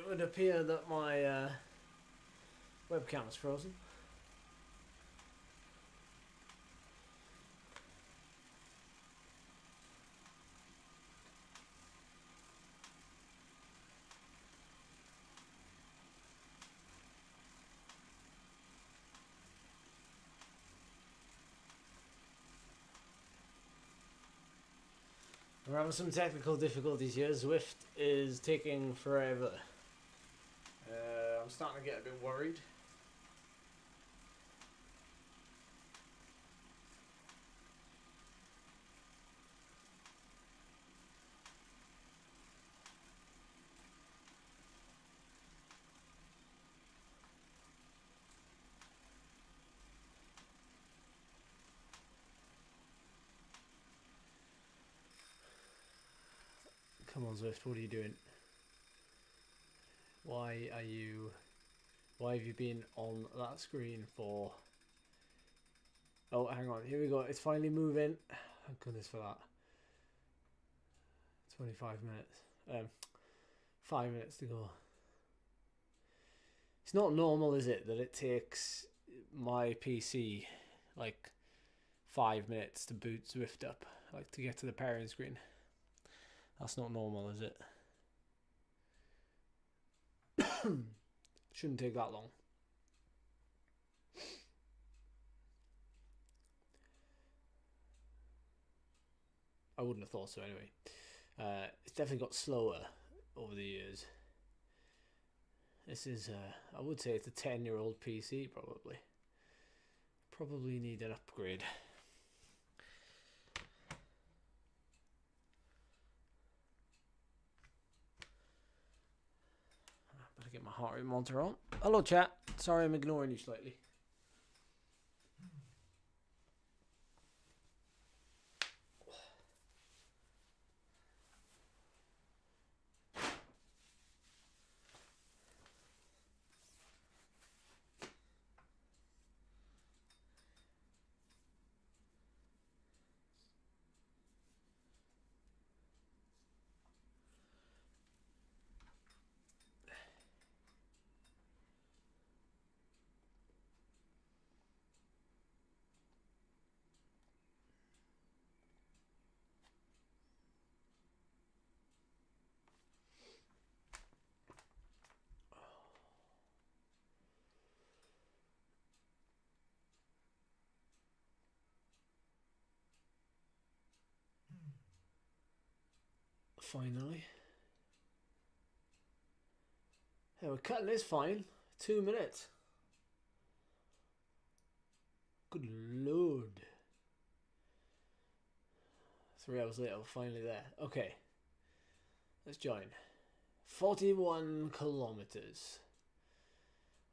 would appear that my webcam is frozen. We're having some technical difficulties here. Zwift is taking forever. I'm starting to get a bit worried. Come on, Zwift, what are you doing? Why have you been on that screen for? Oh, hang on, here we go. It's finally moving. Thank goodness for that. 25 minutes. 5 minutes to go. It's not normal, is it, that it takes my PC like 5 minutes to boot Zwift up, like to get to the parent screen. That's not normal, is it? Shouldn't take that long. I wouldn't have thought so anyway. It's definitely got slower over the years. This is, I would say it's a 10-year-old PC probably. Probably need an upgrade. Better get my heart rate monitor on. Hello chat, sorry I'm ignoring you slightly. Finally. Yeah, we're cutting this fine. 2 minutes. Good lord. 3 hours later, we're finally there. Okay. Let's join. 41 kilometers.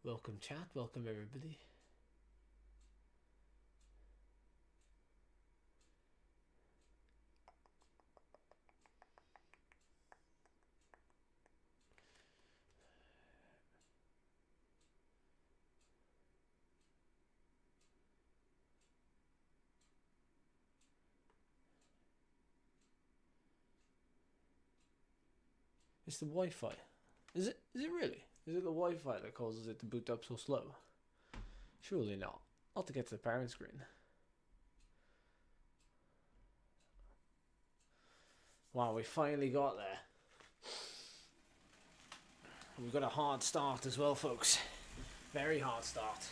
Welcome chat, welcome everybody. It's the Wi-Fi. Is it really? Is it the Wi-Fi that causes it to boot up so slow? Surely not. Not to get to the parent screen. Wow, we finally got there. We've got a hard start as well, folks. Very hard start.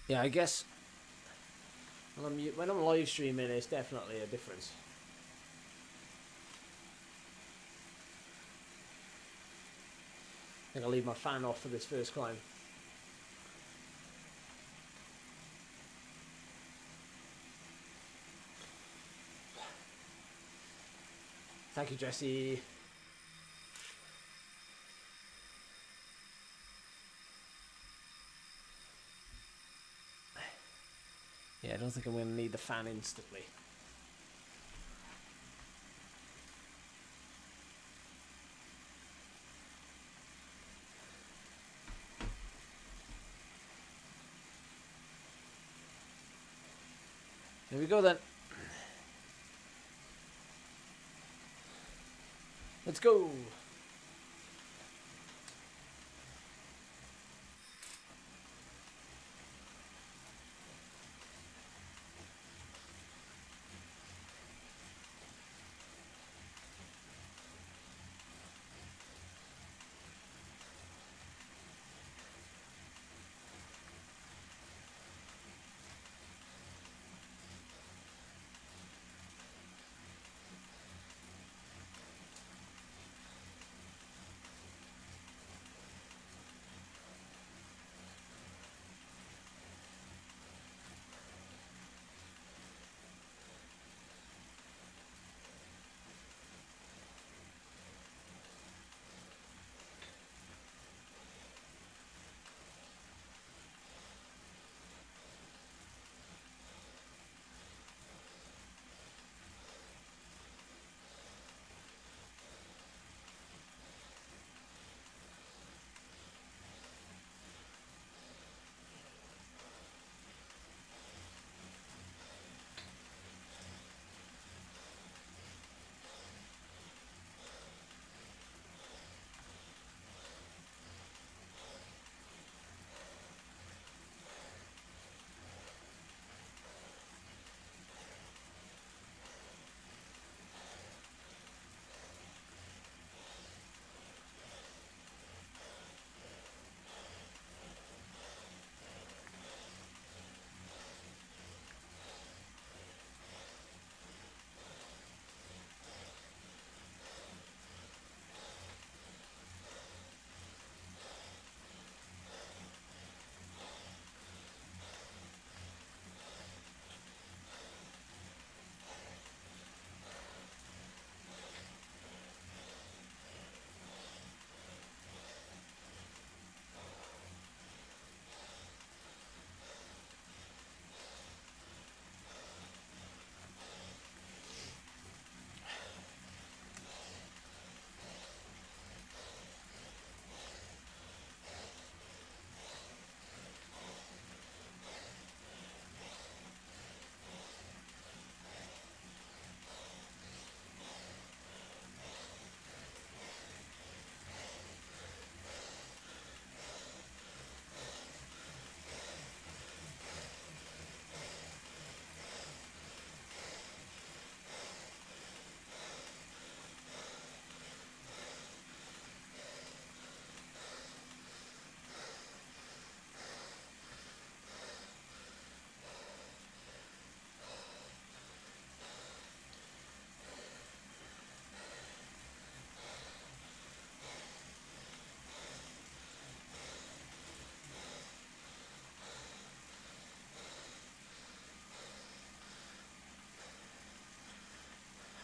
Yeah, I guess when I'm live streaming, it's definitely a difference. I think I'll leave my fan off for this first climb. Thank you, Jesse. Yeah, I don't think I'm going to need the fan instantly. Here we go then. Let's go.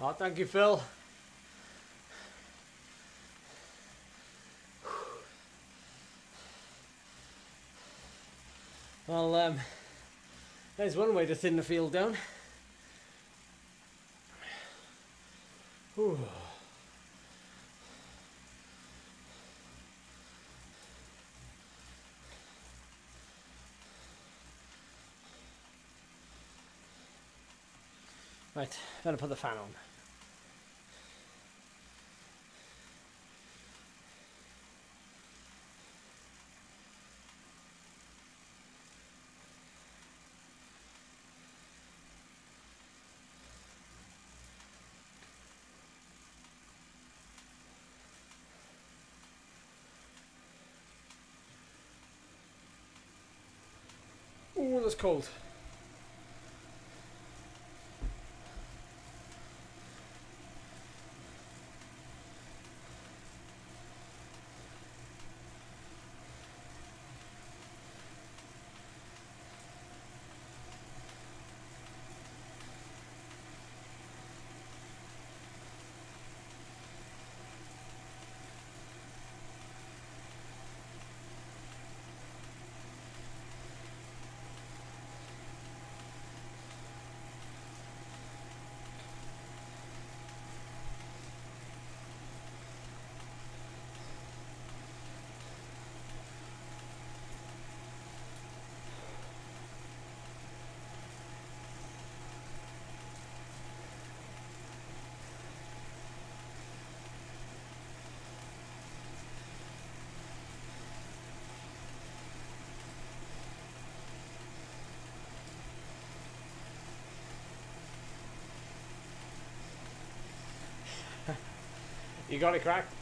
Oh, thank you, Phil. Well, there's one way to thin the field down. Whew. Right, I'm gonna put the fan on. Ooh, that's cold. You got it cracked.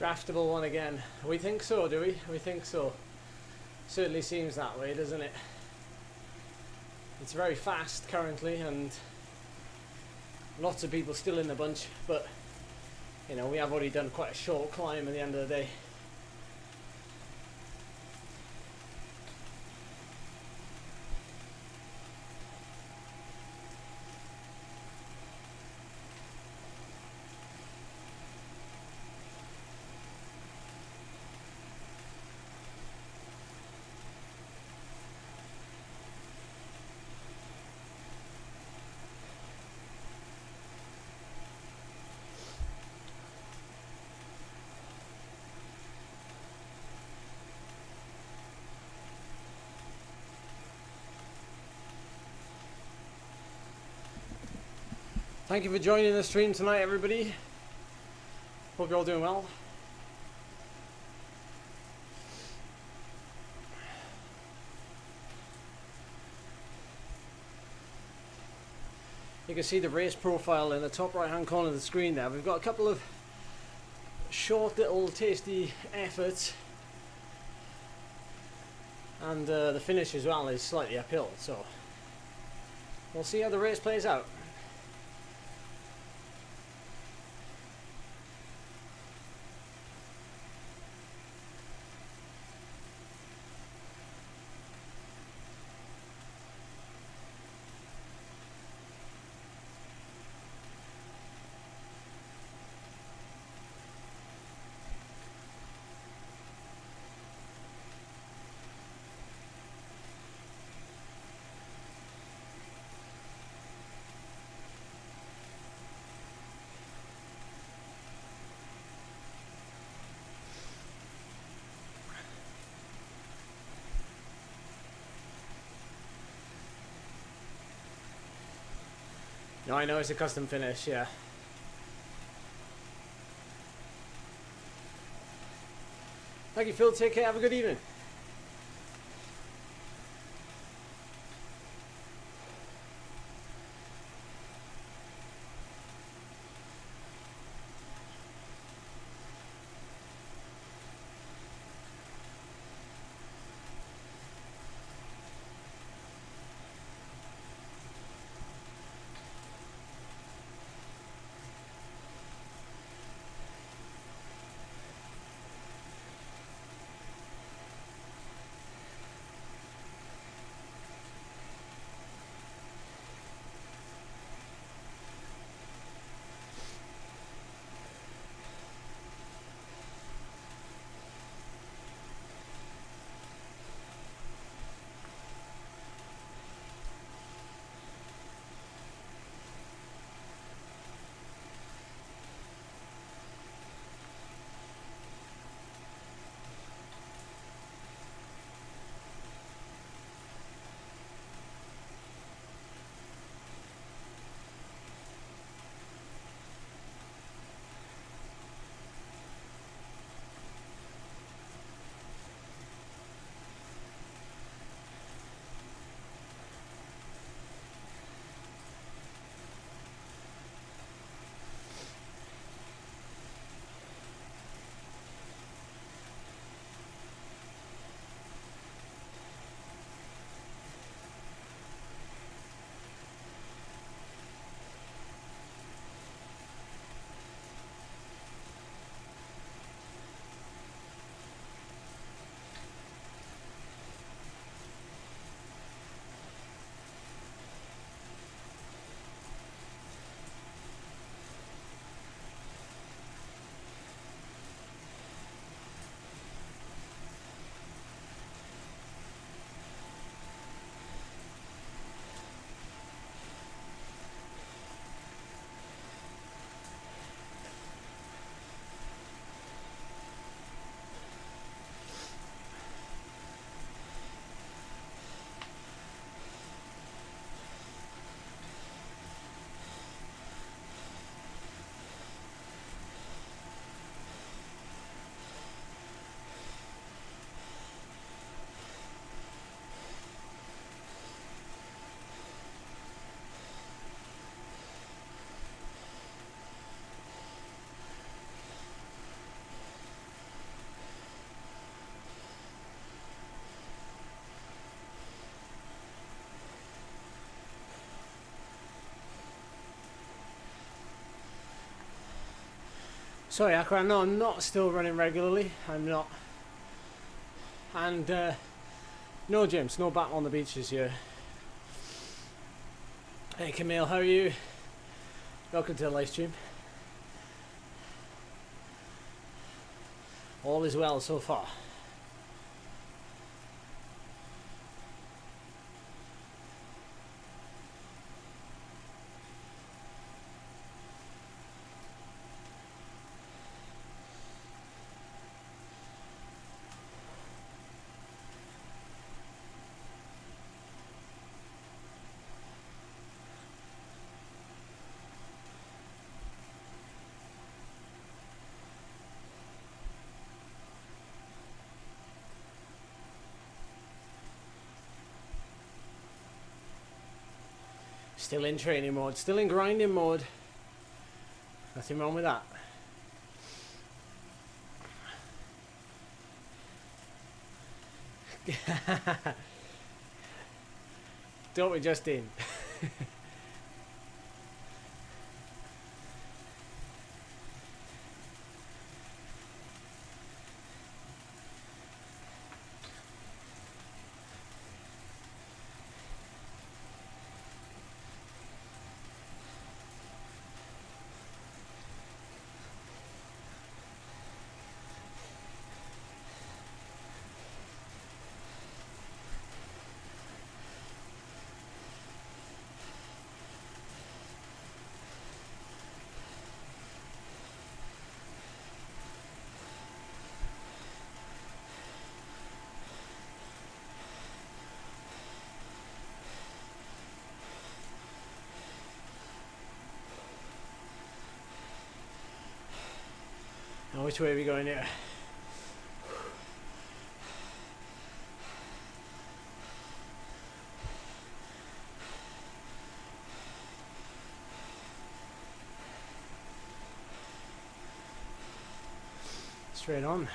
Draftable one again. We think so, do we? We think so. Certainly seems that way, doesn't it? It's very fast currently, and lots of people still in the bunch, but you know, we have already done quite a short climb at the end of the day. Thank you for joining the stream tonight, everybody. Hope you're all doing well. You can see the race profile in the top right hand corner of the screen there. We've got a couple of short little tasty efforts, and the finish as well is slightly uphill, so we'll see how the race plays out. No, I know it's a custom finish, yeah. Thank you, Phil. Take care. Have a good evening. Sorry, Akra, no, I'm not still running regularly. I'm not. And no, James, no battle on the beaches here. Hey, Camille, how are you? Welcome to the live stream. All is well so far. Still in training mode, still in grinding mode. Nothing wrong with that. Don't we, Justine? Now, which way are we going here? Straight on.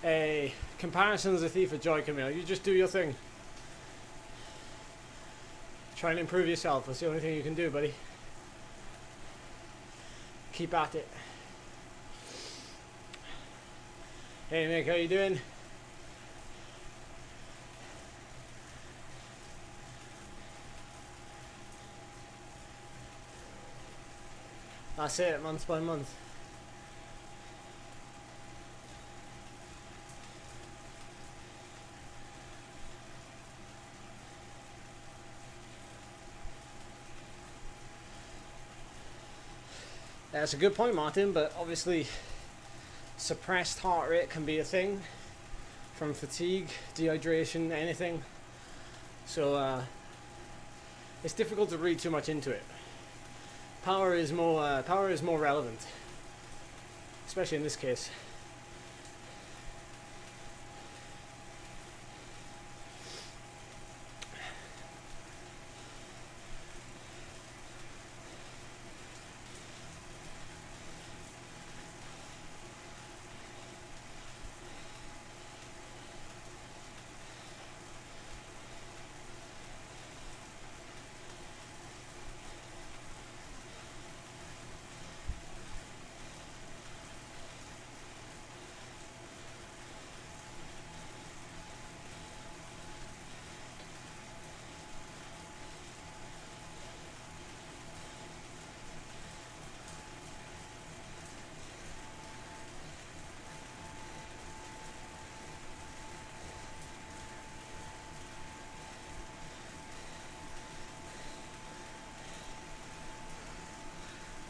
Hey, comparison's a thief of joy, Camille. You just do your thing. Try and improve yourself. That's the only thing you can do, buddy. Keep at it. Hey, Nick, how you doing? That's it, month by month. That's a good point, Martin, but obviously suppressed heart rate can be a thing from fatigue, dehydration, anything. So it's difficult to read too much into it. Power is more relevant, especially in this case.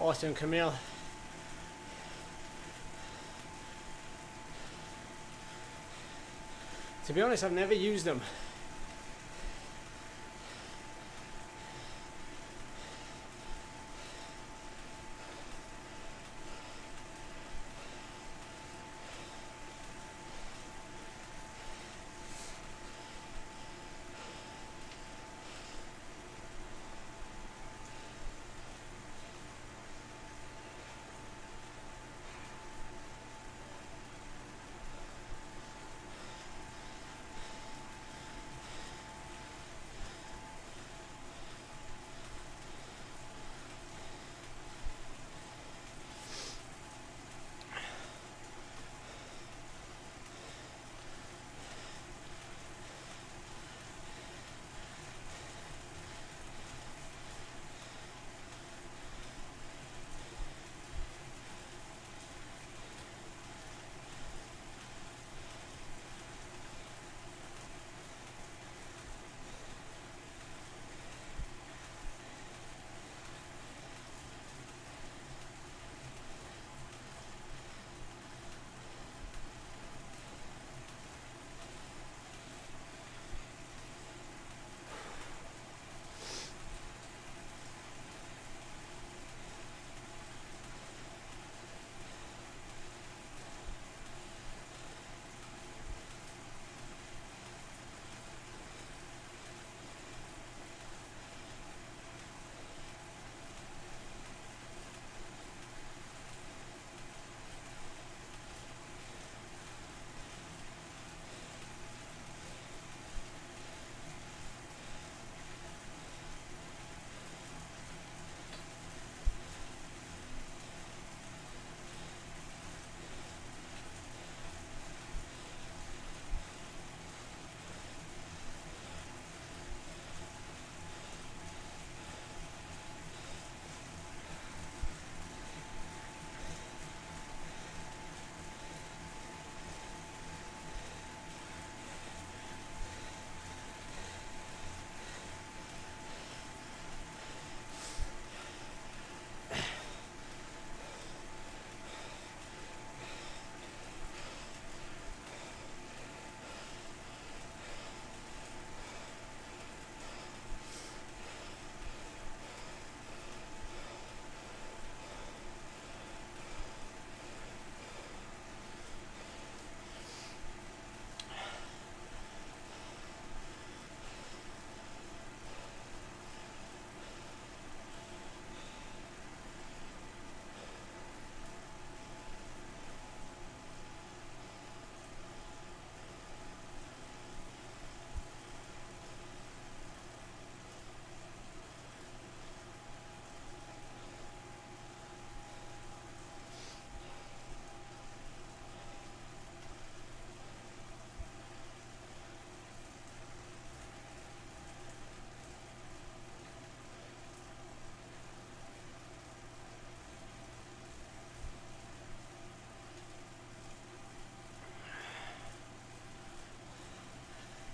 Awesome, Camille. To be honest, I've never used them.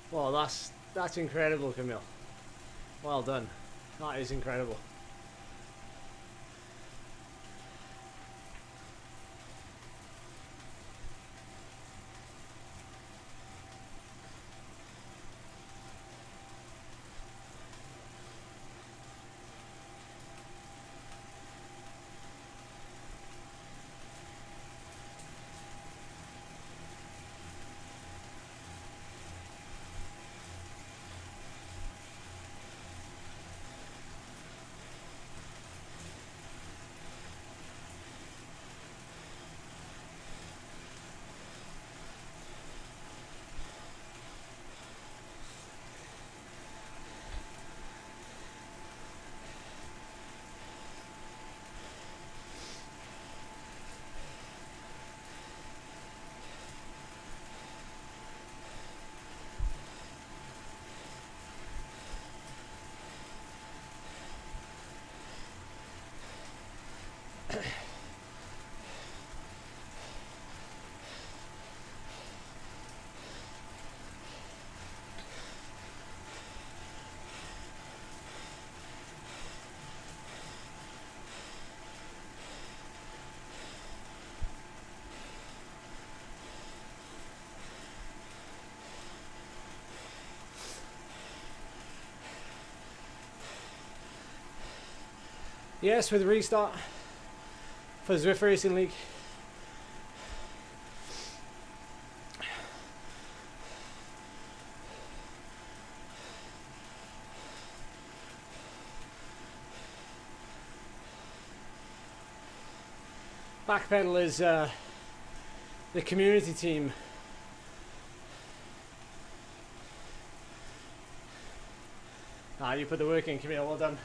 Well, that's incredible, Camille. Well done. That is incredible. Yes, with the restart for Zwift Racing League. Backpedal is the community team. Ah, you put the work in, Camille, well done.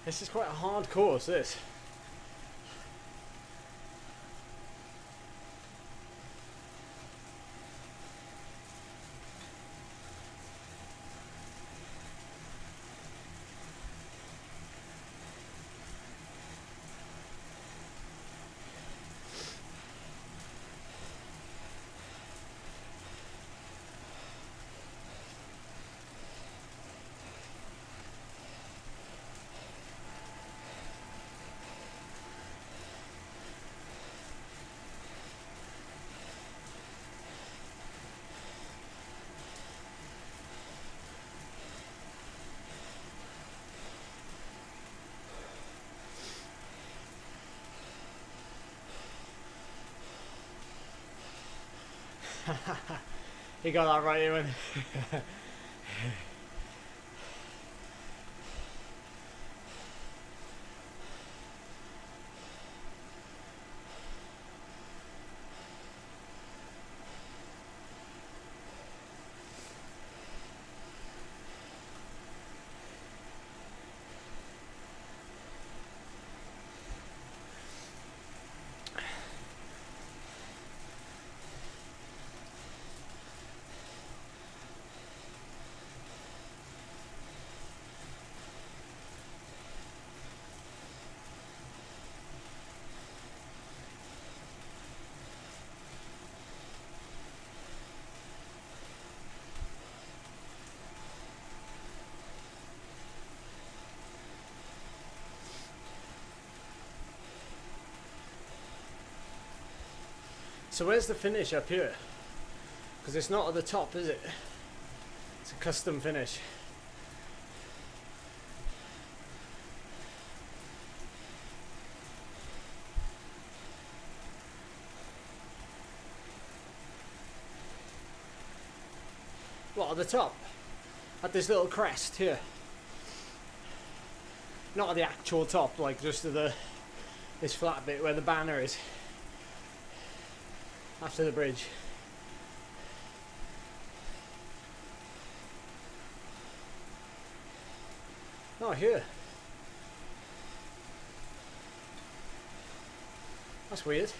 This is quite a hard course, this. You got that right, Ewan. So where's the finish up here? Because it's not at the top, is it? It's a custom finish. What, at the top? At this little crest here? Not at the actual top, like just at this flat bit where the banner is. After the bridge. Oh, here. That's weird.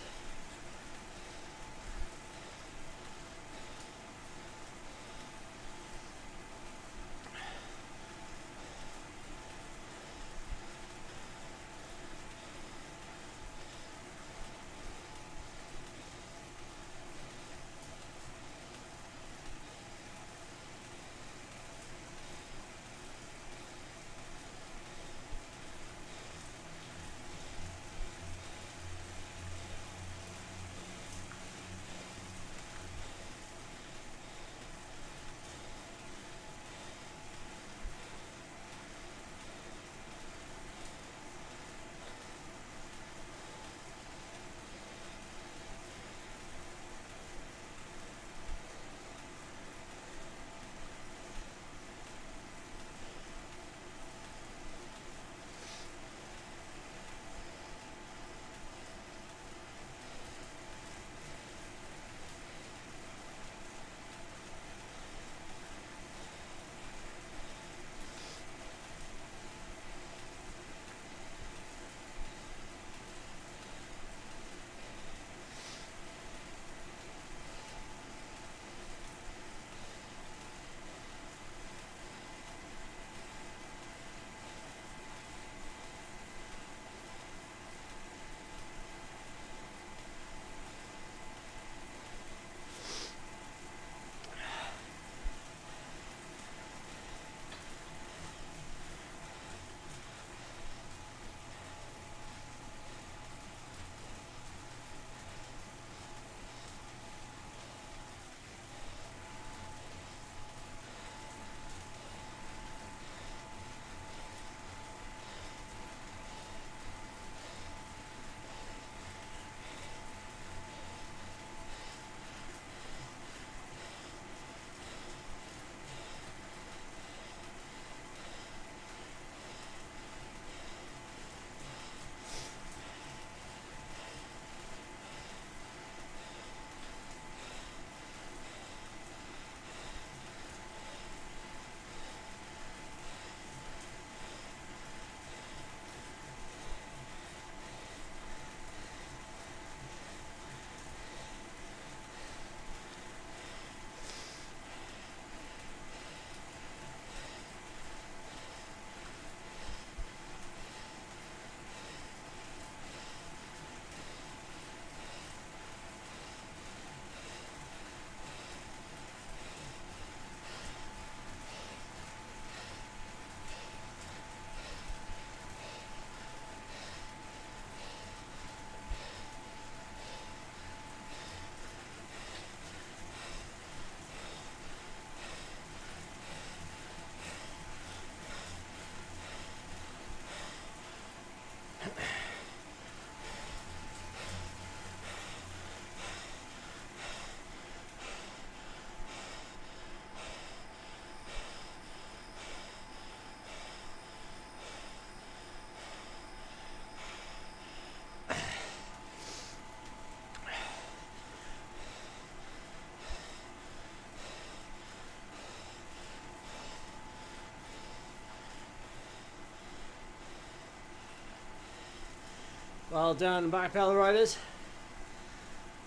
Well done, back pedal riders.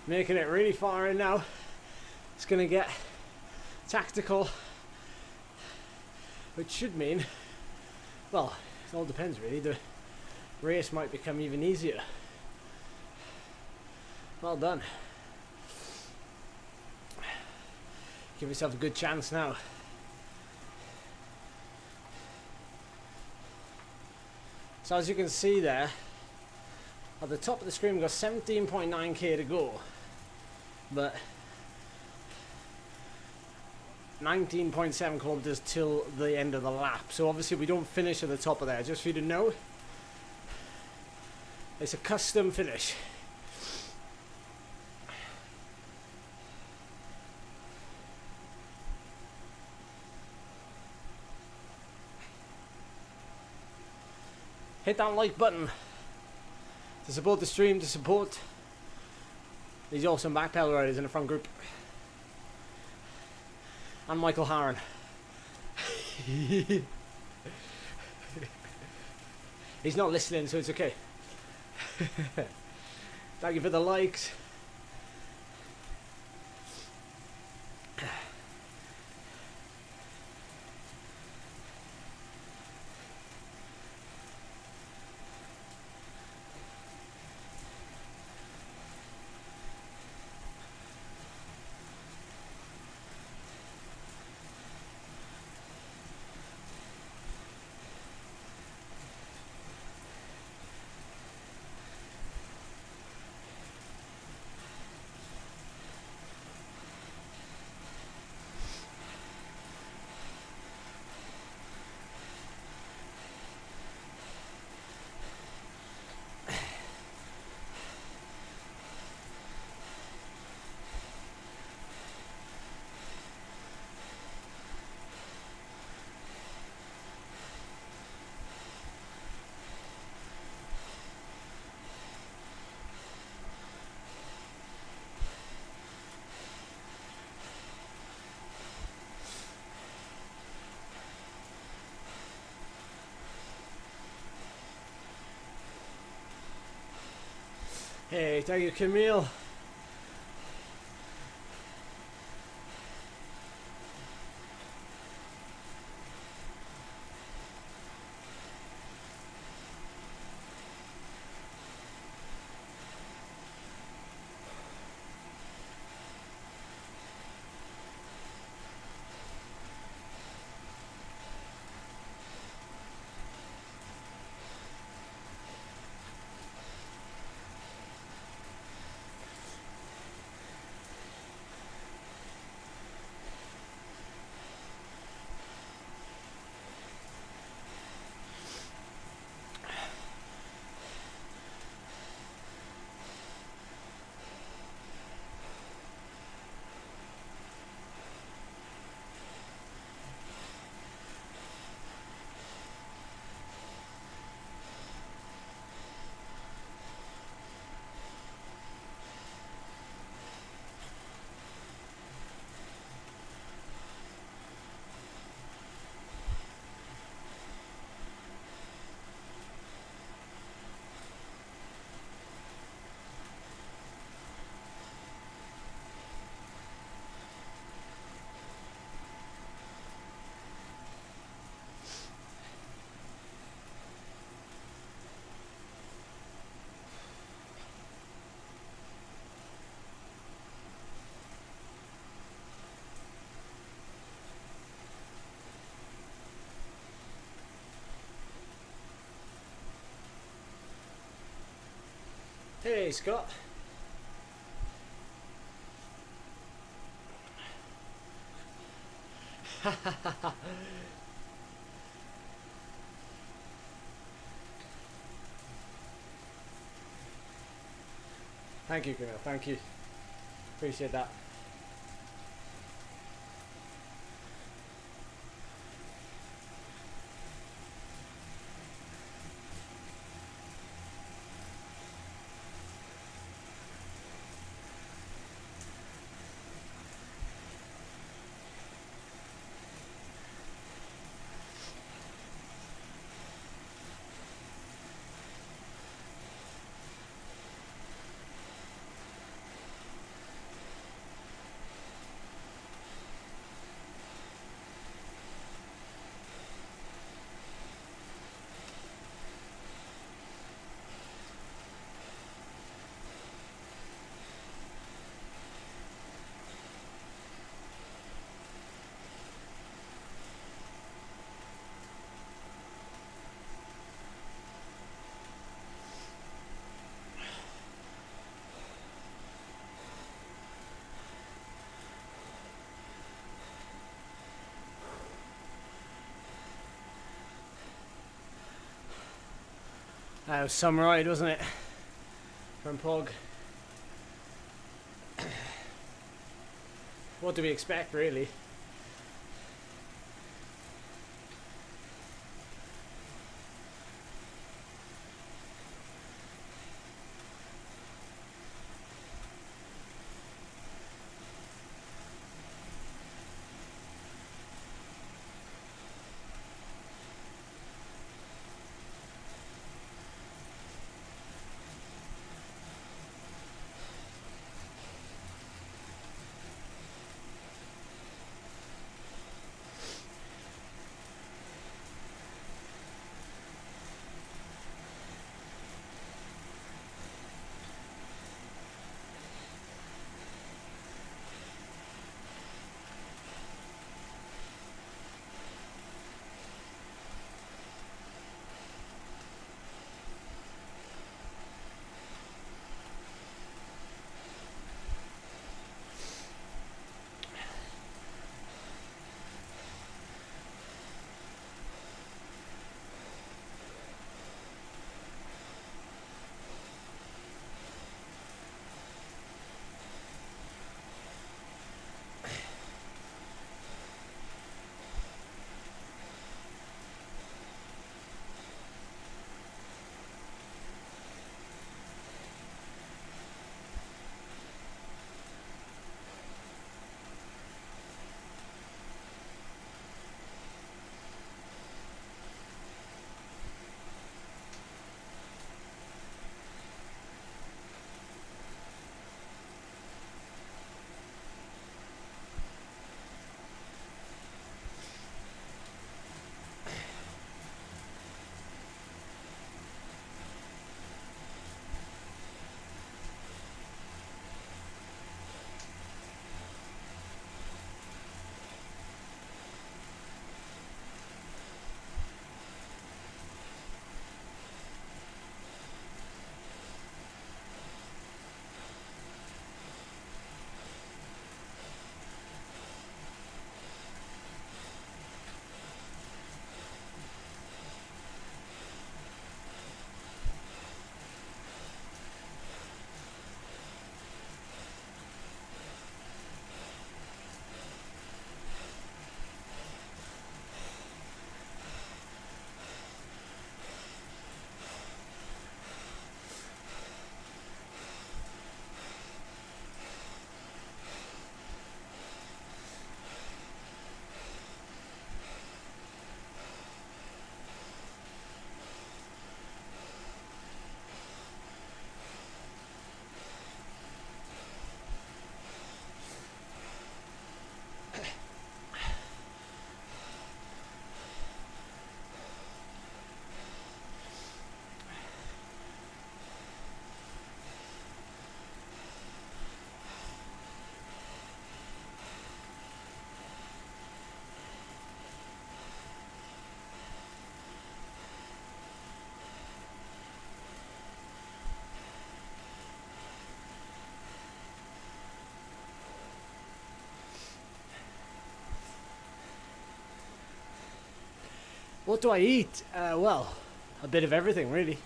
Making it really far in now. It's going to get tactical, which should mean, well, it all depends really. The race might become even easier. Well done. Give yourself a good chance now. So as you can see there, at the top of the screen we've got 17.9k to go, but 19.7 kilometers till the end of the lap. So obviously we don't finish at the top of there. Just for you to know, it's a custom finish. Hit that like button to support the stream, to support these awesome back pedal riders in the front group. And Michael Harron. He's not listening, so it's okay. Thank you for the likes. Hey, thank you, Camille. Hey, Scott. Thank you, Camille. Thank you. Appreciate that. That was some ride, wasn't it? From Pug. What do we expect, really? What do I eat? Well, a bit of everything, really.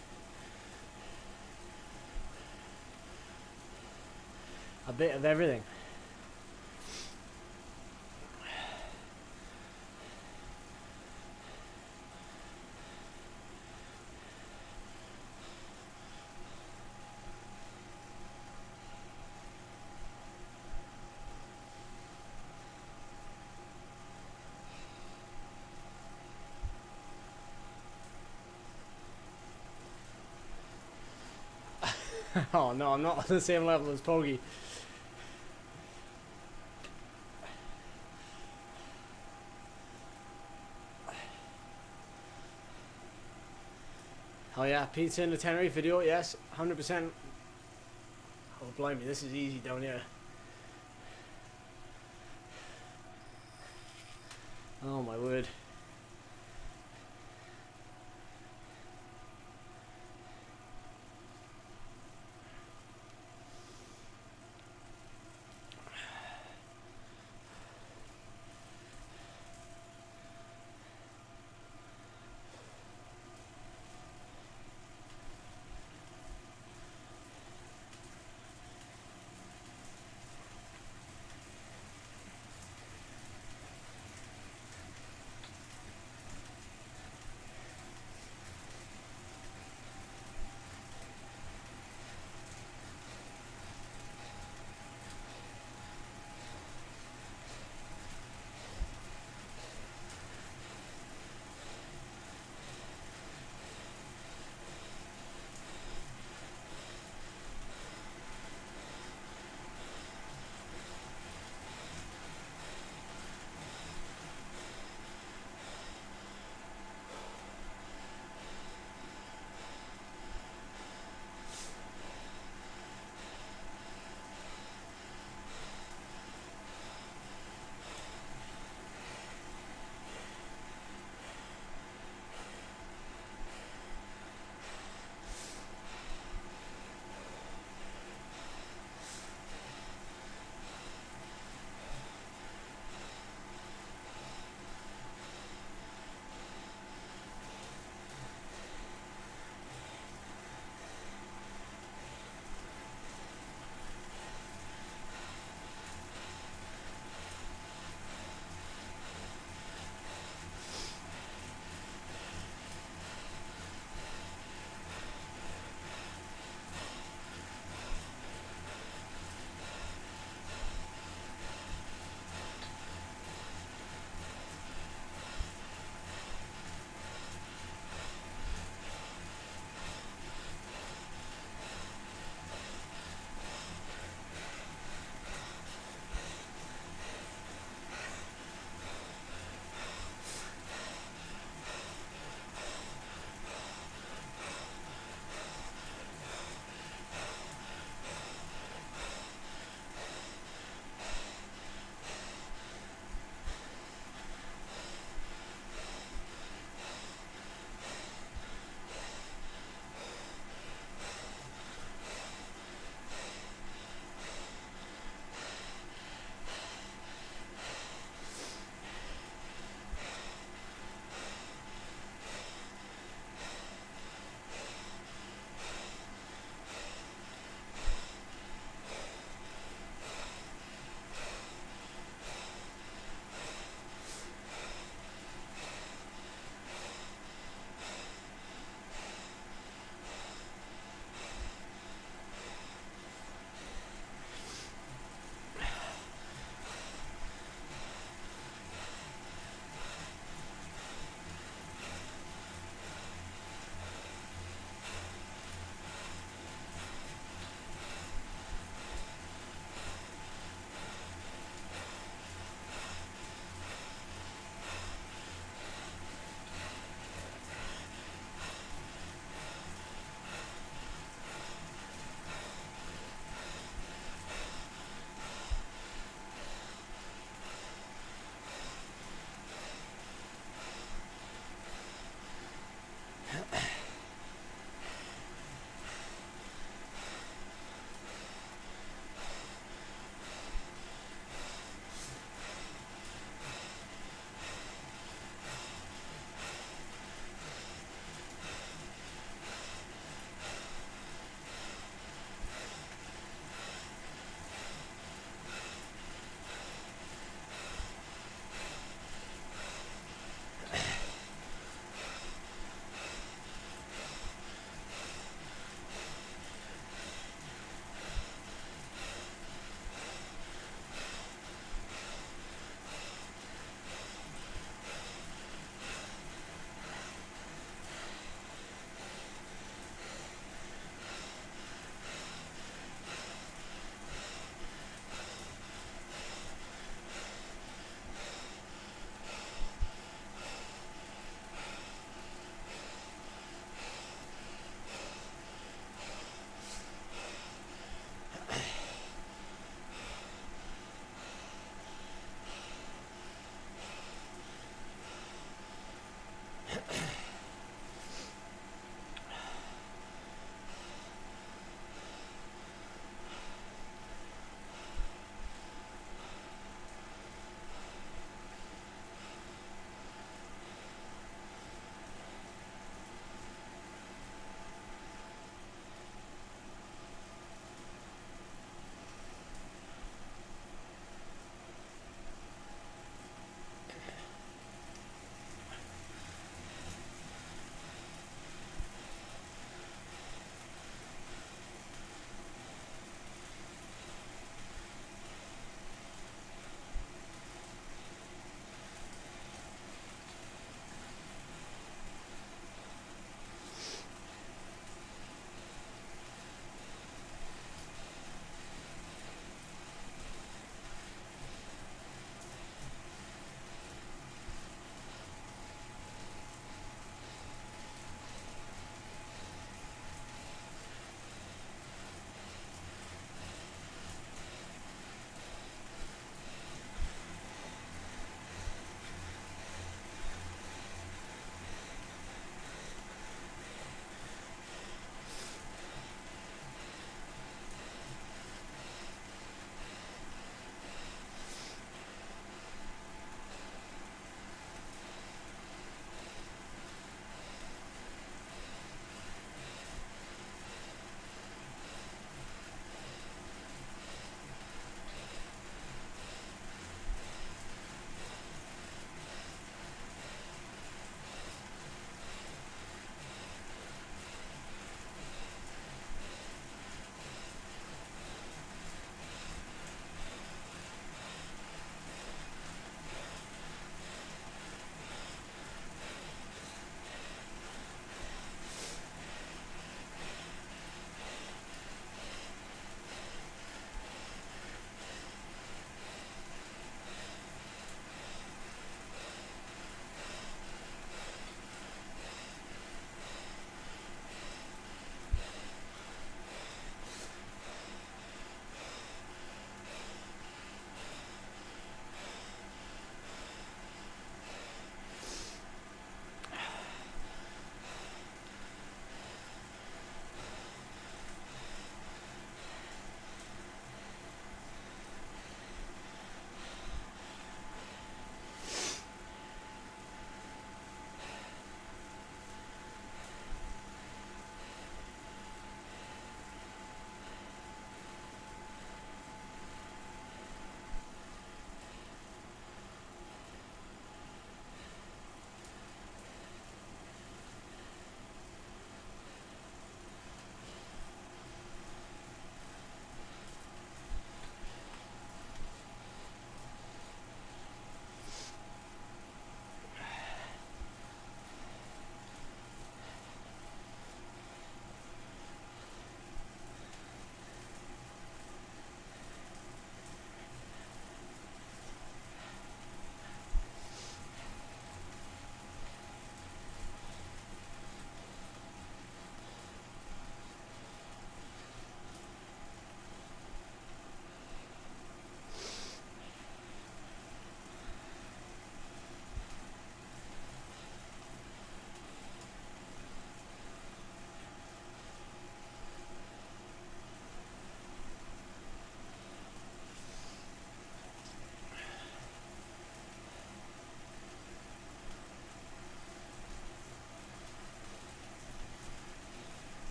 A bit of everything. Oh no, I'm not on the same level as Poggy. Oh yeah, pizza in the Tenerife video, yes, 100%. Oh blimey, this is easy down here. Oh my word.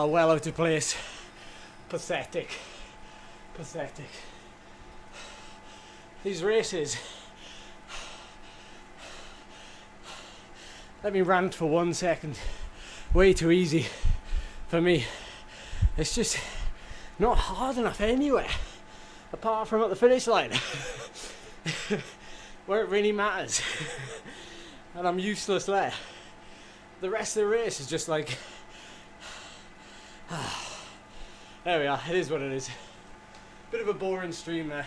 Oh, well out of place. Pathetic. Pathetic. These races. Let me rant for 1 second. Way too easy for me. It's just not hard enough anywhere, apart from at the finish line, where it really matters. And I'm useless there. The rest of the race is just like, there we are, it is what it is. Bit of a boring stream there.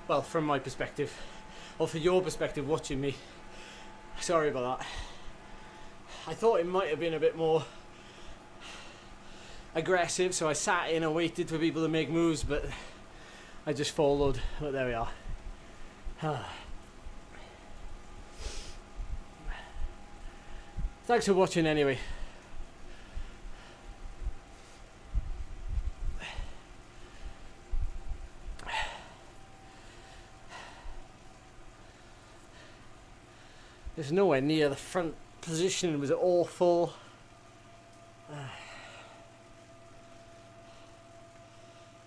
Well, from my perspective, or for your perspective watching me. Sorry about that. I thought it might have been a bit more aggressive, so I sat in and waited for people to make moves, but I just followed. But there we are. Thanks for watching anyway. It's nowhere near the front position. It was awful.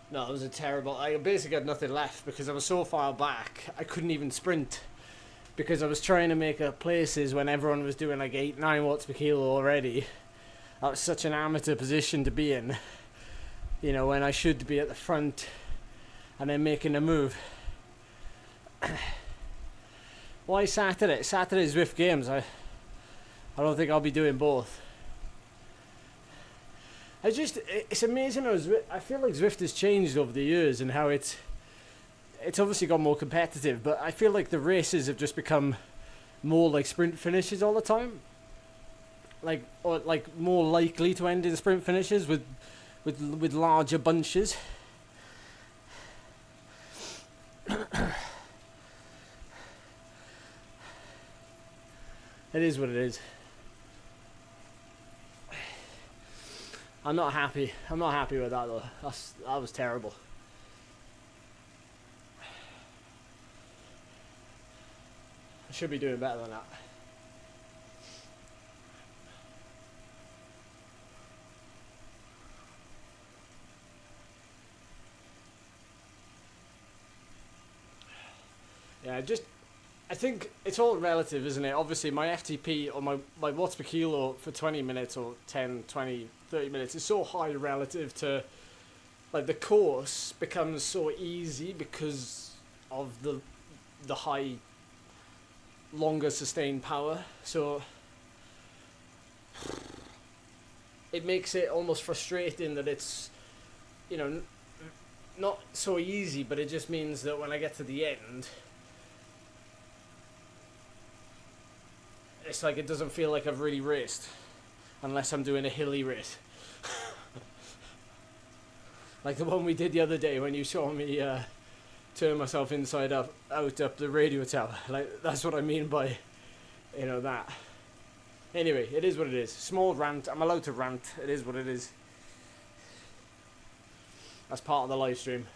No, it was a terrible. I basically had nothing left because I was so far back I couldn't even sprint, because I was trying to make up places when everyone was doing like 8-9 watts per kilo already. That was such an amateur position to be in, you know, when I should be at the front and then making a move. Why Saturday? Saturday's Zwift Games. I don't think I'll be doing both. It's amazing how I feel like Zwift has changed over the years, and how it's obviously got more competitive, but I feel like the races have just become more like sprint finishes all the time. Or more likely to end in sprint finishes with larger bunches. It is what it is. I'm not happy. I'm not happy with that though. That was terrible. I should be doing better than that. Yeah, I think it's all relative, isn't it? Obviously, my FTP or my watts per kilo for 20 minutes or 10, 20, 30 minutes is so high relative to, like, the course becomes so easy because of the high, longer sustained power. So it makes it almost frustrating that it's, you know, not so easy, but it just means that when I get to the end, it's like it doesn't feel like I've really raced, unless I'm doing a hilly race. Like the one we did the other day when you saw me turn myself inside out up the radio tower. Like, that's what I mean by, you know, that. Anyway, it is what it is. Small rant. I'm allowed to rant. It is what it is. That's part of the live stream.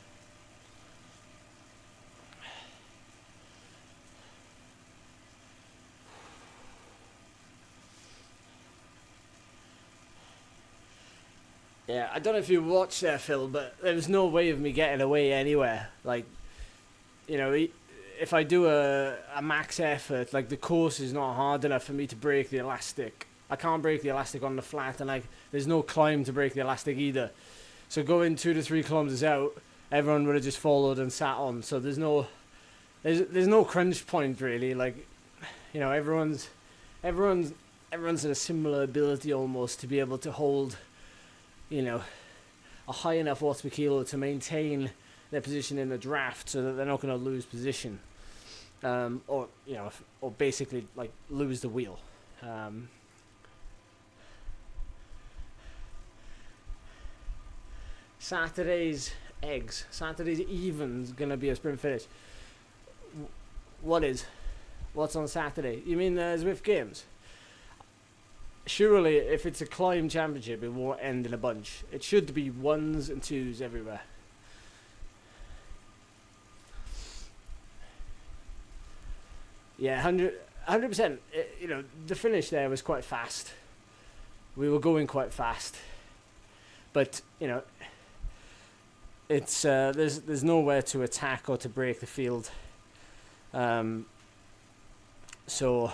Yeah, I don't know if you watched there, Phil, but there was no way of me getting away anywhere. Like, you know, if I do a max effort, like, the course is not hard enough for me to break the elastic. I can't break the elastic on the flat, and there's no climb to break the elastic either. So going 2 to 3 kilometers out, everyone would have just followed and sat on. So there's no crunch point really. Like, you know, everyone's at a similar ability almost to be able to hold, you know, a high enough watts per kilo to maintain their position in the draft, so that they're not going to lose position, or, you know, or basically like lose the wheel. Saturday's even's gonna be a sprint finish. What's on Saturday? You mean the Zwift Games? Surely, if it's a climb championship, it won't end in a bunch. It should be 1s and 2s everywhere. Yeah, 100%. You know, the finish there was quite fast. We were going quite fast. But it's there's nowhere to attack or to break the field. So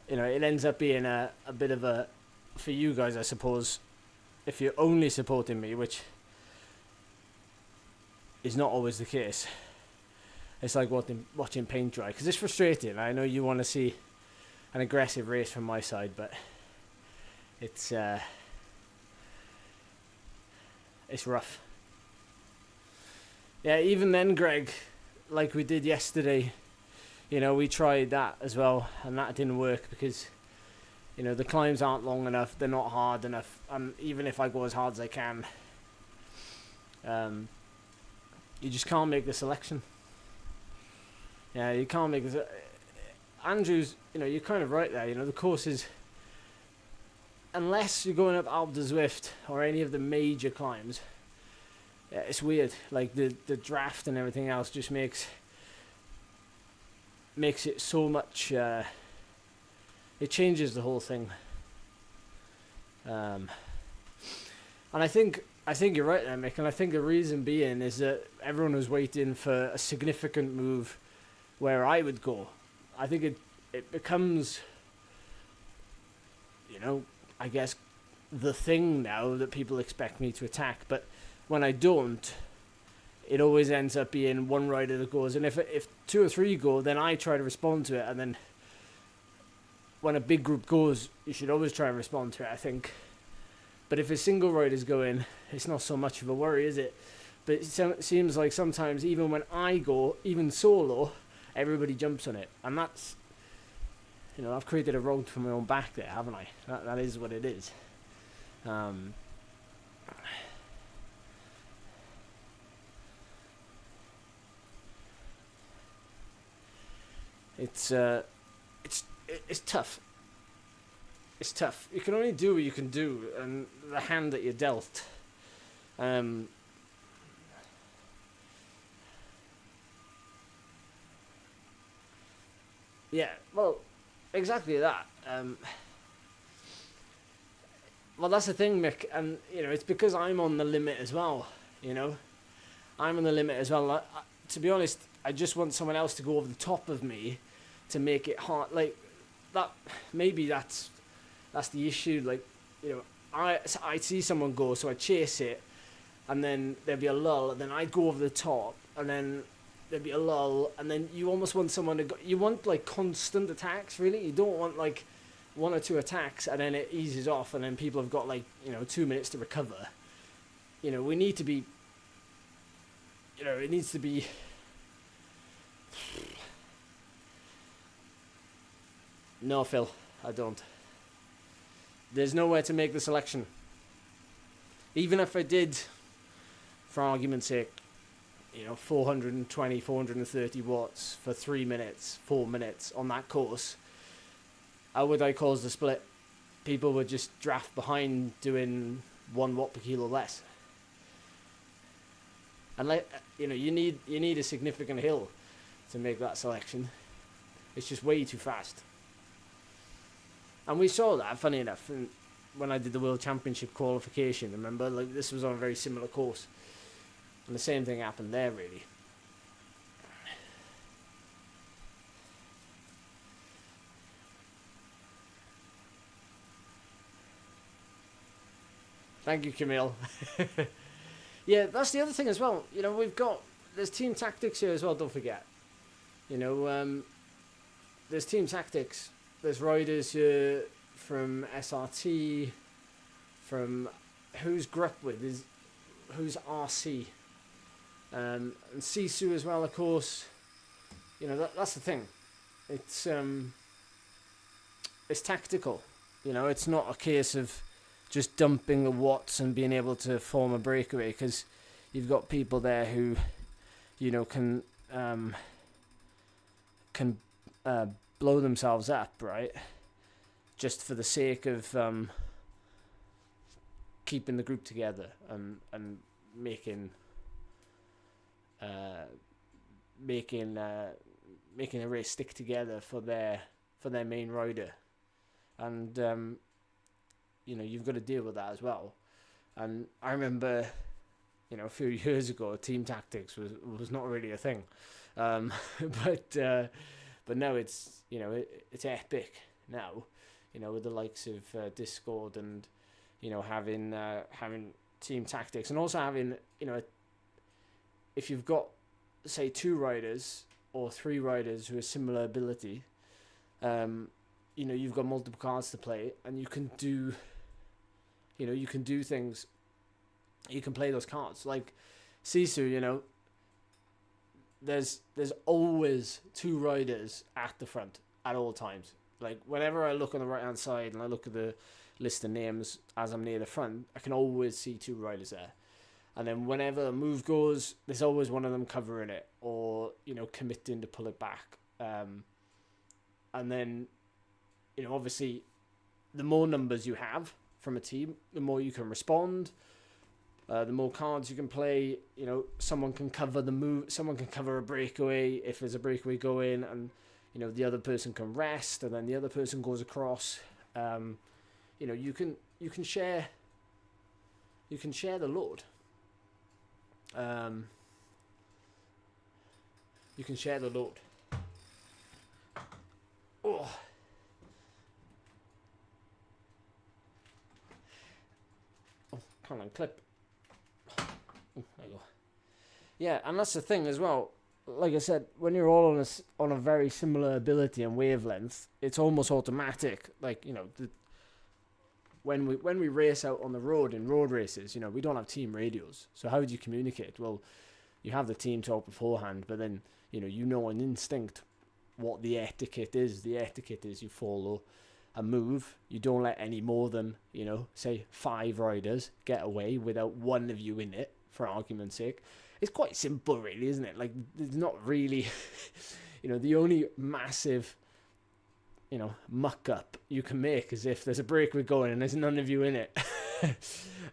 it ends up being a bit of a, for you guys, I suppose, if you're only supporting me, which is not always the case. It's like watching paint dry, because it's frustrating. I know you want to see an aggressive race from my side, but it's rough. Yeah, even then, Greg, like we did yesterday, we tried that as well, and that didn't work because the climbs aren't long enough, they're not hard enough, and even if I go as hard as I can, you just can't make the selection. Yeah, you can't make this. Andrew's, you're kind of right there. The course is, unless you're going up Alpe de Zwift or any of the major climbs, yeah, it's weird. Like the draft and everything else just makes it so much. It changes the whole thing. And I think you're right there, Mick. And I think the reason being is that everyone was waiting for a significant move where I would go. I think it becomes, I guess, the thing now that people expect me to attack. But when I don't, it always ends up being one rider that goes. And if two or three go, then I try to respond to it. And then when a big group goes, you should always try and respond to it, I think. But if a single rider's going, it's not so much of a worry, is it? But it seems like sometimes, even when I go, even solo, everybody jumps on it. And that's, I've created a road for my own back there, haven't I? That is what it is. It's tough. It's tough. You can only do what you can do, and the hand that you're dealt. Yeah, well, exactly that. Well, that's the thing, Mick, and it's because I'm on the limit as well. I'm on the limit as well. To be honest, I just want someone else to go over the top of me to make it hard. Like that, maybe that's the issue. Like, I see someone go, so I chase it, and then there'll be a lull, and then I go over the top, and then there'll be a lull, and then you almost want someone to go. You want like constant attacks, really. You don't want like one or two attacks, and then it eases off, and then people have got 2 minutes to recover. We need to be. It needs to be. No, Phil, I don't. There's nowhere to make the selection. Even if I did, for argument's sake, 420, 430 watts for 3 minutes, 4 minutes on that course, how would I cause the split? People would just draft behind doing 1 watt per kilo less. And you need a significant hill to make that selection. It's just way too fast. And we saw that, funny enough, when I did the World Championship qualification. Remember, this was on a very similar course, and the same thing happened there, really. Thank you, Camille. Yeah, that's the other thing as well. There's team tactics here as well. Don't forget. There's team tactics. There's riders here from SRT, from who's Grupp with, who's RC, and Sisu as well, of course. That's the thing. It's tactical. It's not a case of just dumping the watts and being able to form a breakaway, because you've got people there who, can blow themselves up, right? Just for the sake of keeping the group together and making a race stick together for their main rider, and you've got to deal with that as well. And I remember, a few years ago, team tactics was not really a thing, but now it's epic now, with the likes of Discord and having team tactics, and also having if you've got, say, 2 riders or 3 riders who have similar ability, you've got multiple cards to play, and you can do things. You can play those cards like Sisu. There's always 2 riders at the front at all times. Like, whenever I look on the right hand side and I look at the list of names as I'm near the front, I can always see 2 riders there. And then whenever a move goes, there's always one of them covering it or committing to pull it back. And then obviously, the more numbers you have from a team, the more you can respond. The more cards you can play, someone can cover the move, someone can cover a breakaway if there's a breakaway going, and the other person can rest, and then the other person goes across. You can share the load. You can share the load. Oh. Come on, clip. There you go. Yeah, and that's the thing as well. Like I said, when you're all on a very similar ability and wavelength, it's almost automatic. Like, when we race out on the road in road races, we don't have team radios. So how do you communicate? Well, you have the team talk beforehand, but then on instinct what the etiquette is. The etiquette is you follow a move. You don't let any more than say 5 riders get away without one of you in it, for argument's sake. It's quite simple, really, isn't it? Like, there's not really the only massive muck up you can make is if there's a breakaway going and there's none of you in it.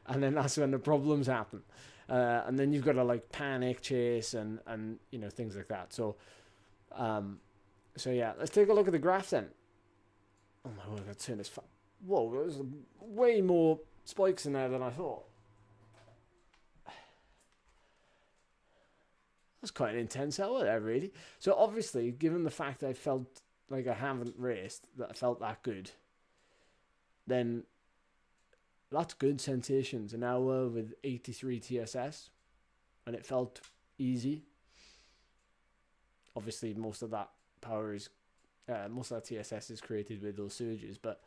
And then that's when the problems happen, and then you've got to like panic chase and things like that. So yeah, let's take a look at the graph then. Oh my word, I've turned this whoa, there's way more spikes in there than I thought. That's quite an intense hour there, really. So obviously, given the fact I felt like I haven't raced, that I felt that good, then that's good sensations. An hour with 83 TSS, and it felt easy. Obviously, most of that power is, most of that TSS is created with those surges, but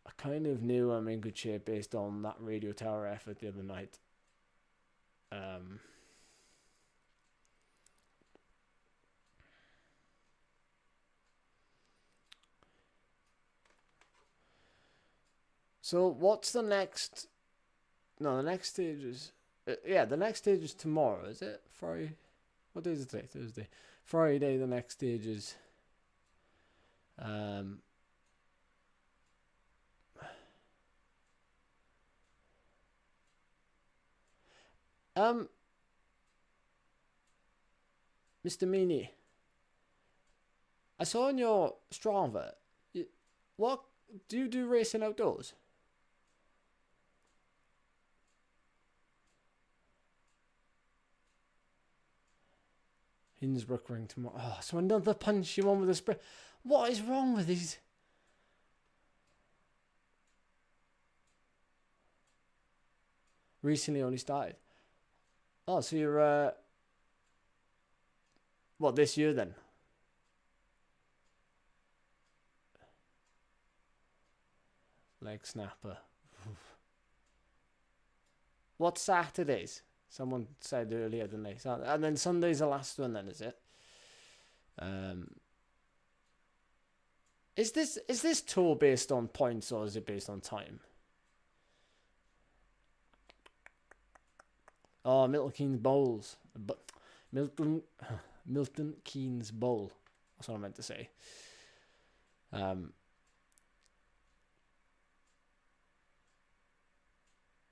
I kind of knew I'm in good shape based on that radio tower effort the other night. So what's the next? No, the next stage is the next stage is tomorrow. Is it Friday? What day is it today? Thursday. Friday. The next stage is Mr. Meany, I saw on your Strava. What do you do racing outdoors? Innsbruck ring tomorrow. Oh, so another punchy one with a spray. What is wrong with these? Recently only started. Oh, so you're what, this year then? Leg snapper. What Saturdays? Someone said earlier, didn't they? And then Sunday's the last one then, is it? Is this tour based on points or is it based on time? Oh, Milton Keynes Bowls. Milton Keynes Bowl. That's what I meant to say.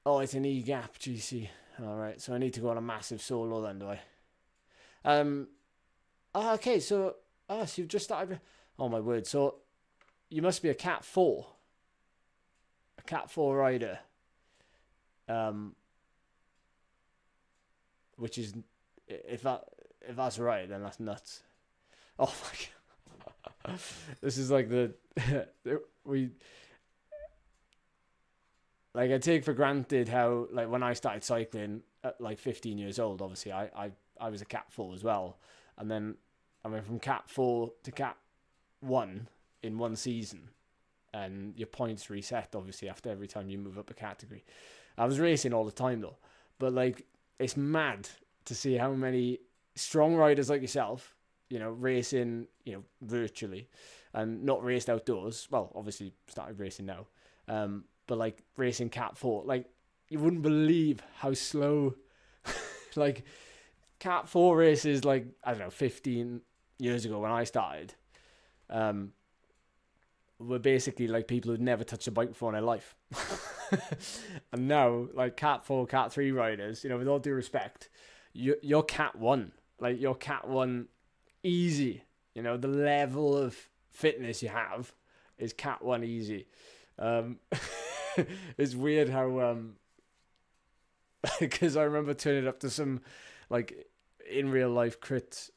Oh, it's an E-gap GC. Alright, so I need to go on a massive solo then, do I? Okay, so you've just started. Oh my word, so you must be a Cat 4. A Cat 4 rider. um, which is if that's right, then that's nuts. Oh my god, this is like the we like I take for granted how like when I started cycling at like 15 years old. Obviously, I was a Cat 4 as well, and then I went from Cat 4 to Cat 1 in one season, and your points reset obviously after every time you move up a category. I was racing all the time though, but like it's mad to see how many strong riders like yourself, racing, virtually, and not raced outdoors. Well, obviously started racing now, but like racing Cat 4, like you wouldn't believe how slow, like Cat 4 races, like I don't know, 15 years ago when I started, um, were basically like people who'd never touched a bike before in their life. And now, like Cat 4, Cat 3 riders, with all due respect, you're Cat 1. Like, you're Cat 1 easy. The level of fitness you have is Cat 1 easy. It's weird how, because I remember turning up to some, like, in real life crits,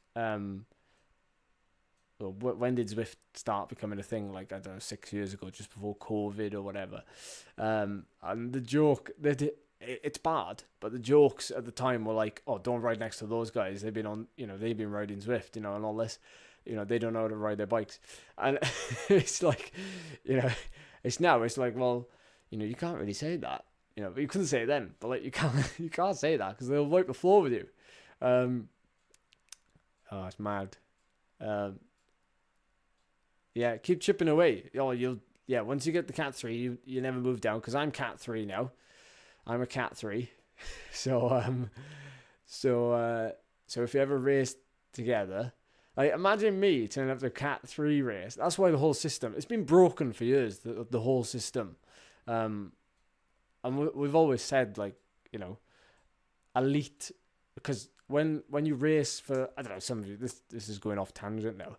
well, when did Zwift start becoming a thing? Like, I don't know, 6 years ago, just before COVID or whatever. And the joke that it's bad, but the jokes at the time were like, "Oh, don't ride next to those guys. They've been on, they've been riding Zwift, and all this. They don't know how to ride their bikes." And it's like, it's like, well, you can't really say that. But you couldn't say it then. But like, you can't say that because they'll wipe the floor with you. Oh, it's mad. Yeah, keep chipping away. Once you get the Cat 3, you never move down, because I'm Cat 3 now. I'm a Cat 3. So if you ever race together, like imagine me turning up to a Cat 3 race. That's why the whole system, it's been broken for years, the whole system. And we've always said, like, elite, because when you race for, I don't know, some of you, this is going off tangent now.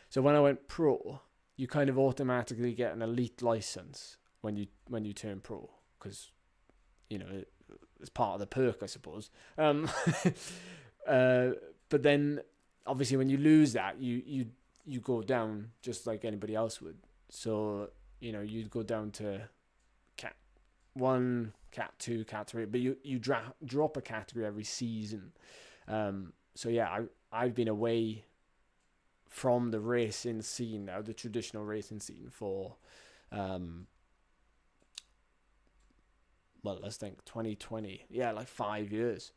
So when I went pro, you kind of automatically get an elite license when you turn pro, because it's part of the perk, I suppose. But then obviously when you lose that, you go down just like anybody else would. So you'd go down to Cat 1, Cat 2, Cat 3, but you drop a category every season. So yeah, I've been away from the racing scene now, the traditional racing scene, for let's think, 2020, yeah, like 5 years.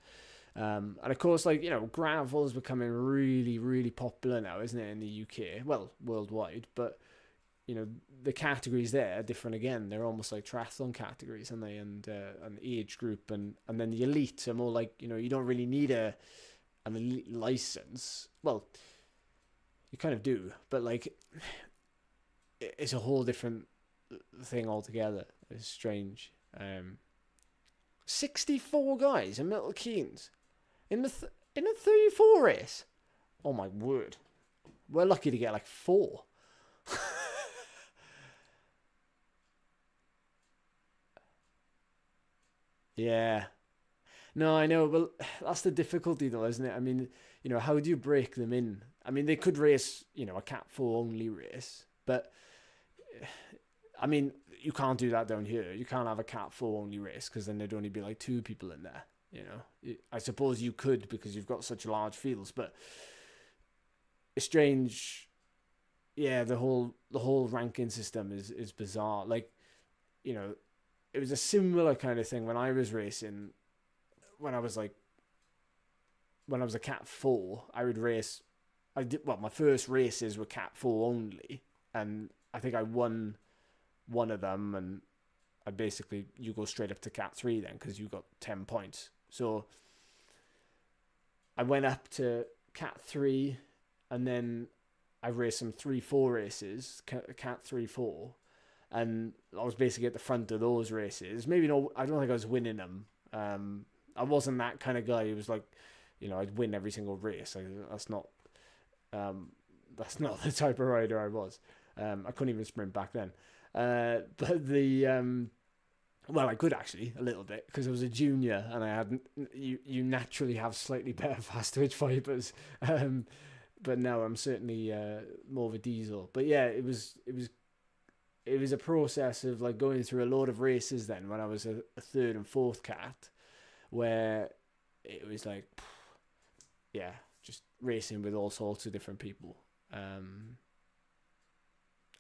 And of course, like, gravel is becoming really, really popular now, isn't it, in the UK? Well, worldwide, but the categories there are different again. They're almost like triathlon categories, aren't they? And an age group, and then the elite are more like, you don't really need an elite license. Well, you kind of do, but like, it's a whole different thing altogether. It's strange. 64 guys in Milton Keynes in in a 34 race. Oh my word! We're lucky to get like 4. Yeah. No, I know. Well, that's the difficulty, though, isn't it? I mean, how do you break them in? I mean, they could race, a Cat 4 only race, but I mean, you can't do that down here. You can't have a Cat 4 only race, because then there'd only be like 2 people in there. I suppose you could, because you've got such large fields, but it's strange. Yeah, the whole ranking system is bizarre. Like, it was a similar kind of thing when I was racing. When I was a Cat 4, I would race. My first races were Cat 4 only, and I think I won one of them, and you go straight up to Cat 3 then, because you got 10 points. So I went up to Cat 3, and then I raced some 3-4 races, Cat 3-4, and I was basically at the front of those races. Maybe no, I don't think I was winning them. I wasn't that kind of guy who was like, I'd win every single race. That's not the type of rider I was. I couldn't even sprint back then. But Well, I could actually a little bit because I was a junior and I had you naturally have slightly better fast twitch fibers, but now I'm certainly more of a diesel. But yeah, it was a process of like going through a load of races then when I was a third and fourth cat, where it was like, yeah, just racing with all sorts of different people. And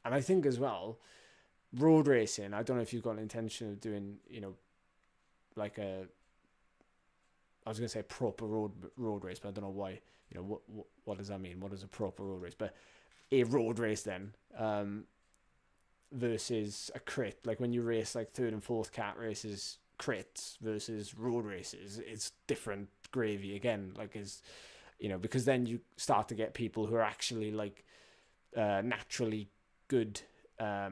I think as well, road racing, I don't know if you've got an intention of doing, like I was going to say proper road race, but I don't know why, what does that mean? What is a proper road race? But a road race then, versus a crit, like when you race like third and fourth cat races, crits versus road races, it's different gravy again, like is, because then you start to get people who are actually like naturally good at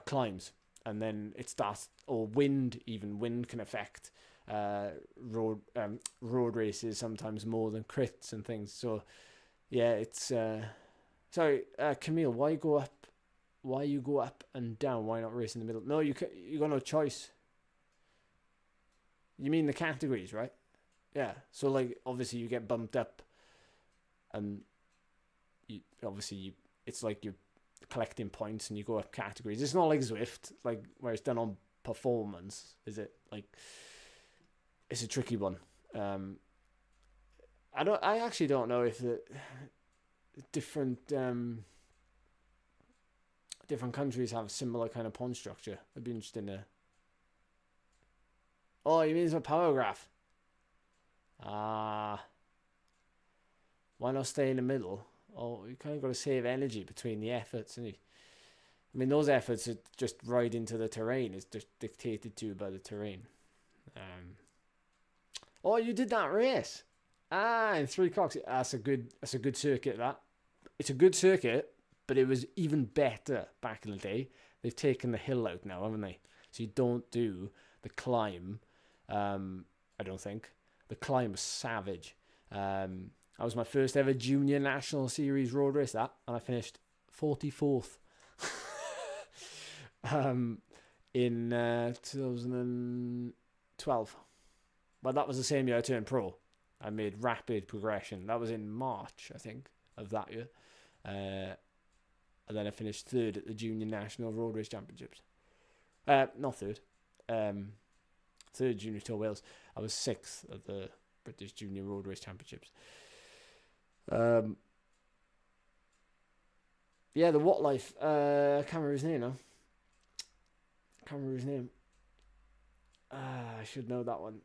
climbs, and then it starts, or wind can affect road races sometimes more than crits and things. So yeah, it's sorry, Camille, why you go up and down? Why not race in the middle? No, you got no choice. You mean the categories, right? Yeah, so like obviously you get bumped up, and it's like you're collecting points and you go up categories. It's not like Zwift, like where it's done on performance, is it? Like it's a tricky one. I actually don't know if the different countries have similar kind of point structure. I'd be interested in. Oh, you mean it's a power graph? Why not stay in the middle? Oh, you kind of got to save energy between the efforts, and I mean those efforts are just right into the terrain. It's just dictated to by the terrain. Oh, you did that race? In 3 cocks. That's a good circuit. It's a good circuit, but it was even better back in the day. They've taken the hill out now, haven't they? So you don't do the climb. I don't think the climb was savage. That was my first ever junior national series road race, and I finished 44th. In 2012. But that was the same year I turned pro. I made rapid progression. That was in March, I think, of that year. And then I finished third at the Junior National Road Race Championships. Not third. Third Junior Tour Wales. I was 6th at the British Junior Road Race Championships. Yeah, the What Life. I can't remember his name now. I should know that one.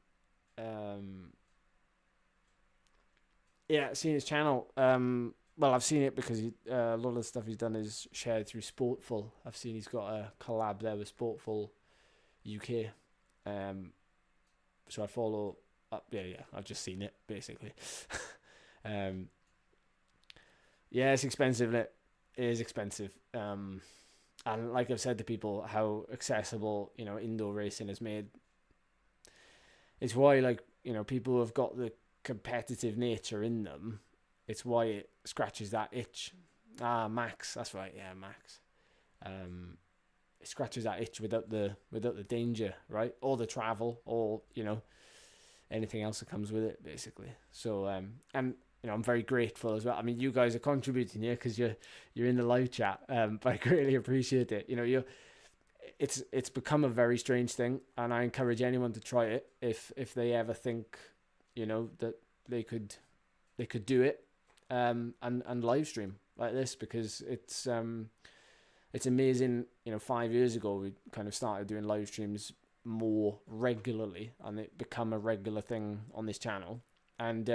Yeah, seen his channel. Well, I've seen it because a lot of the stuff he's done is shared through Sportful. I've seen he's got a collab there with Sportful UK. So I follow up. Yeah, I've just seen it basically. Yeah, it's expensive. It is expensive. And like I've said to people, how accessible indoor racing is made. It's why people who have got the competitive nature in them, it's why it scratches that itch. Max, that's right. Yeah, Max. It scratches that itch without the danger, right? Or the travel, or anything else that comes with it, basically. So and I'm very grateful as well. I mean, you guys are contributing here because you're in the live chat, but I greatly appreciate it. It's become a very strange thing, and I encourage anyone to try it if they ever think that they could do it, and live stream like this, because it's amazing. 5 years ago we kind of started doing live streams more regularly, and it become a regular thing on this channel, and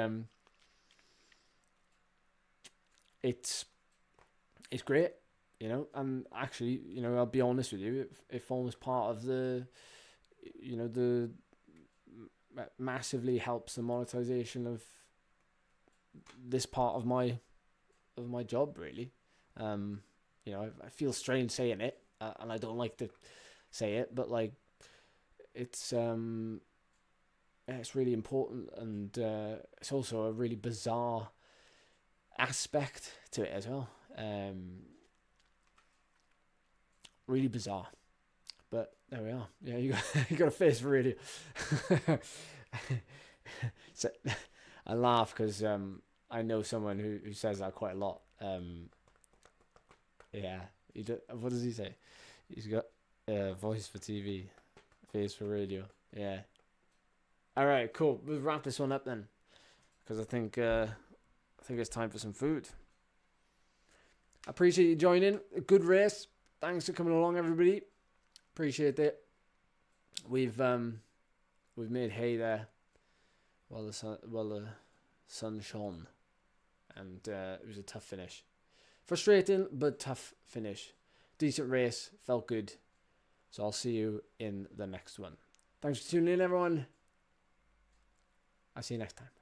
it's great. And actually, I'll be honest with you, it forms part of the massively helps the monetization of this part of my job, really. I feel strange saying it, and I don't like to say it, but like it's really important, and it's also a really bizarre aspect to it as well. Really bizarre, But there we are. Yeah, you got a face for radio. So, I laugh because I know someone who says that quite a lot. Yeah, what does he say? He's got voice for TV, face for radio. Yeah. All right, cool. We'll wrap this one up then, because I think it's time for some food. I appreciate you joining. A good race. Thanks for coming along, everybody. Appreciate it. We've made hay there while the sun shone, and it was a tough finish. Frustrating, but tough finish. Decent race, felt good. So I'll see you in the next one. Thanks for tuning in, everyone. I'll see you next time.